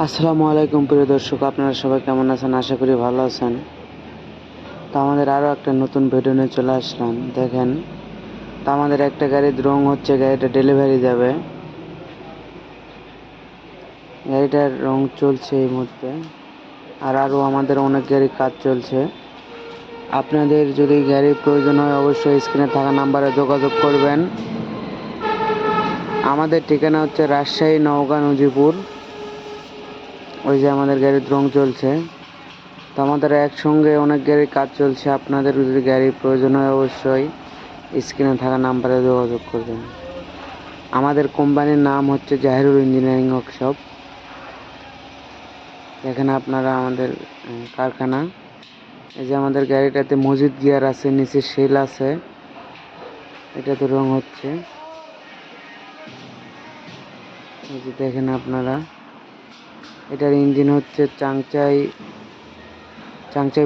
আসসালামু আলাইকুম প্রিয় দর্শক, আপনারা সবাই কেমন আছেন? আশা করি ভালো আছেন। তো আমাদের আরও একটা নতুন ভিডিও নিয়ে চলে আসলাম। দেখেন, তো আমাদের একটা গাড়ির রং হচ্ছে, গাড়িটা ডেলিভারি যাবে। গাড়িটার রং চলছে এই মুহূর্তে, আর আরও আমাদের অনেক গাড়ির কাজ চলছে। আপনাদের যদি গাড়ির প্রয়োজন হয় অবশ্যই স্ক্রিনে থাকা নাম্বারে যোগাযোগ করবেন। আমাদের ঠিকানা হচ্ছে রাজশাহী, নওগাঁ, নজিপুর। ওই যে আমাদের গাড়ির রং চলছে। তো আমাদের একসঙ্গে অনেক গাড়ির কাজ চলছে। আপনাদের যদি গাড়ির প্রয়োজন হয় অবশ্যই স্ক্রিনে থাকা নাম্বারে যোগাযোগ করবেন। আমাদের কোম্পানির নাম হচ্ছে জাহিরুল ইঞ্জিনিয়ারিং ওয়ার্কশপ। এখানে আপনারা আমাদের কারখানা। এই যে আমাদের গাড়িটাতে মজিদ গিয়ার আছে, নিচে সেল আছে, এটাতে রং হচ্ছে। এই যে দেখেন আপনারা, এটার ইঞ্জিন হচ্ছে চাংচাই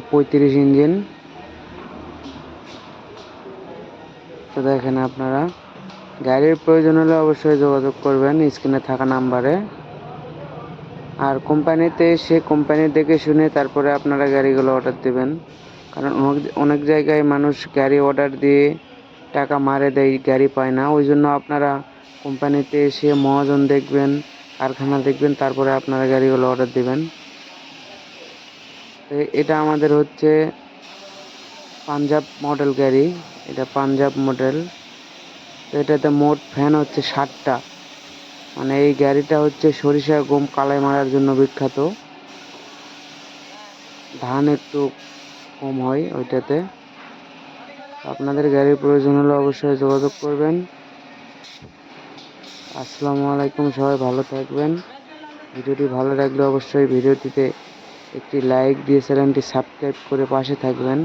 35 ইঞ্জিন। তো দেখেন আপনারা, গাড়ির প্রয়োজন হলে অবশ্যই যোগাযোগ করবেন স্ক্রিনে থাকা নাম্বারে। আর কোম্পানিতে এসে কোম্পানি দেখে শুনে তারপরে আপনারা গাড়িগুলো অর্ডার দেবেন। কারণ অনেক জায়গায় মানুষ গাড়ি অর্ডার দিয়ে টাকা মারে দেয়, গাড়ি পায় না। ওই জন্য আপনারা কোম্পানিতে এসে মহাজন দেখবেন, কারখানা দেখবেন, তারপরে আপনারা গাড়িগুলো অর্ডার দেবেন। তো এটা আমাদের হচ্ছে পাঞ্জাব মডেল গাড়ি, এটা পাঞ্জাব মডেল। তো এটাতে মোট ফ্যান হচ্ছে 60টা। মানে এই গাড়িটা হচ্ছে সরিষা গম কালাই মারার জন্য বিখ্যাত। ধান একটু কম হয় ওইটাতে। আপনাদের গাড়ির প্রয়োজন হলে অবশ্যই যোগাযোগ করবেন। আসসালামু আলাইকুম, সবাই ভালো থাকবেন। ভিডিওটি ভালো লাগলে অবশ্যই ভিডিওটিতে একটি লাইক দিয়ে চ্যানেলটি সাবস্ক্রাইব করে পাশে থাকবেন।